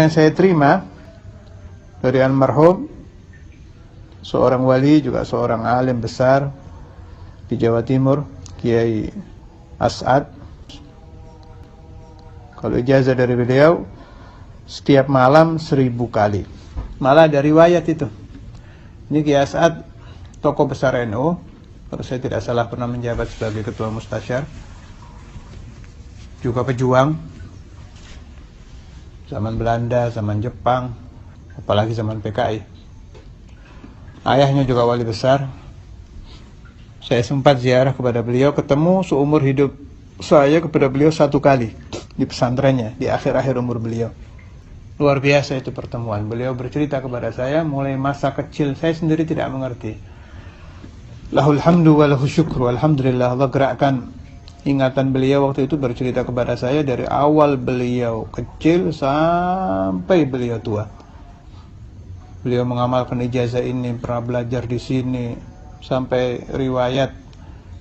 yang saya terima dari almarhum, seorang wali juga seorang alim besar di Jawa Timur, Kiai As'ad. Kalau ijazah dari beliau, setiap malam 1000 kali. Malah ada riwayat itu. Ini Kiai As'ad, tokoh besar NU, kalau saya tidak salah pernah menjabat sebagai ketua mustasyar, juga pejuang zaman Belanda, zaman Jepang, apalagi zaman PKI. Ayahnya juga wali besar. Saya sempat ziarah kepada beliau, ketemu seumur hidup saya kepada beliau 1 kali di pesantrennya, di akhir-akhir umur beliau. Luar biasa itu pertemuan. Beliau bercerita kepada saya mulai masa kecil, saya sendiri tidak mengerti. Lahul hamdu wa lahu syukru, alhamdulillah, Allah gerakkan ingatan beliau waktu itu bercerita kepada saya dari awal beliau kecil sampai beliau tua. Beliau mengamalkan ijazah ini, pernah belajar di sini, sampai riwayat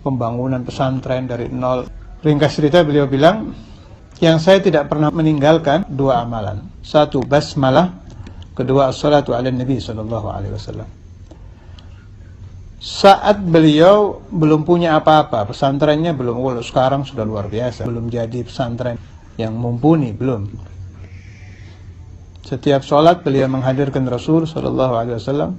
pembangunan pesantren dari nol. Ringkas cerita beliau bilang, yang saya tidak pernah meninggalkan 2 amalan. 1, basmalah. 2, as-salatu ala nabi sallallahu alaihi wasallam. Saat beliau belum punya apa-apa, pesantrennya belum, kalau sekarang sudah luar biasa, belum jadi pesantren yang mumpuni, belum. Setiap sholat beliau menghadirkan Rasul sallallahu alaihi wasallam,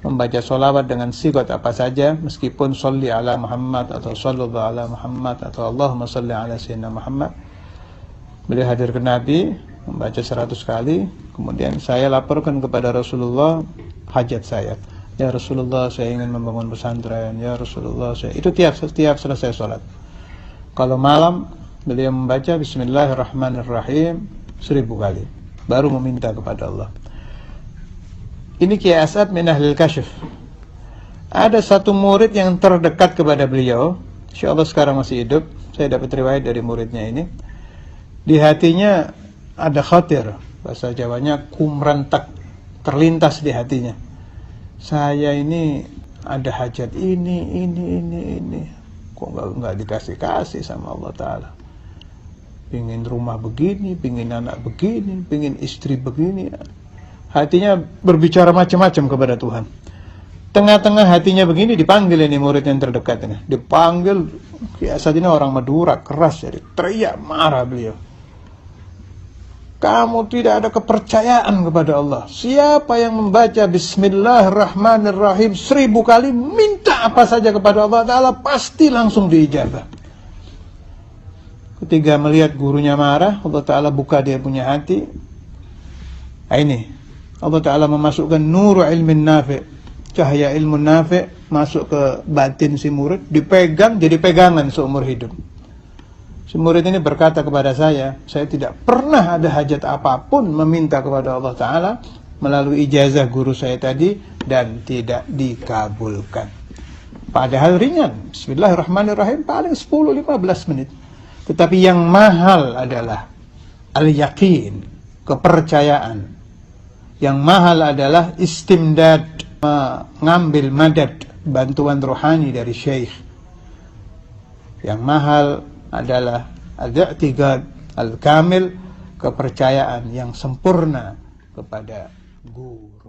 membaca sholawat dengan sigat apa saja, meskipun sholli ala Muhammad atau sallallahu ala Muhammad atau Allahumma sholli ala sayyidina Muhammad. Beliau hadirkan Nabi, membaca 100 kali, kemudian saya laporkan kepada Rasulullah hajat saya. Ya Rasulullah, saya ingin membangun pesantren. Ya Rasulullah, itu tiap selesai sholat. Kalau malam beliau membaca Bismillahirrahmanirrahim 1000 kali, baru meminta kepada Allah. Ini Kiai As'ad min Ahlil Kasyf. Ada satu murid yang terdekat kepada beliau, insyaallah sekarang masih hidup. Saya dapat riwayat dari muridnya ini. Di hatinya ada khatir, bahasa Jawanya kumrentak, terlintas di hatinya. Saya ini ada hajat ini. Kok nggak dikasih sama Allah Ta'ala. Pingin rumah begini, pingin anak begini, pingin istri begini. Hatinya berbicara macam-macam kepada Tuhan. Tengah-tengah hatinya begini, dipanggil ini murid yang terdekat ini. Dipanggil, saat ini orang Madura, keras, jadi teriak marah beliau. Kamu tidak ada kepercayaan kepada Allah. Siapa yang membaca Bismillahirrahmanirrahim 1000 kali, minta apa saja kepada Allah Ta'ala, pasti langsung diijabah. Ketika melihat gurunya marah, Allah Ta'ala buka dia punya hati. Nah ini, Allah Ta'ala memasukkan nur ilmin nafi', cahaya ilmu nafi' masuk ke batin si murid, dipegang jadi pegangan seumur hidup. Si murid ini berkata kepada saya tidak pernah ada hajat apapun meminta kepada Allah Ta'ala melalui ijazah guru saya tadi dan tidak dikabulkan. Padahal ringan, Bismillahirrahmanirrahim paling 10-15 menit. Tetapi yang mahal adalah al-yaqin, kepercayaan. Yang mahal adalah istimdad, mengambil madad, bantuan rohani dari syekh. Yang mahal adalah al-i'tiqad al-kamil, kepercayaan yang sempurna kepada guru.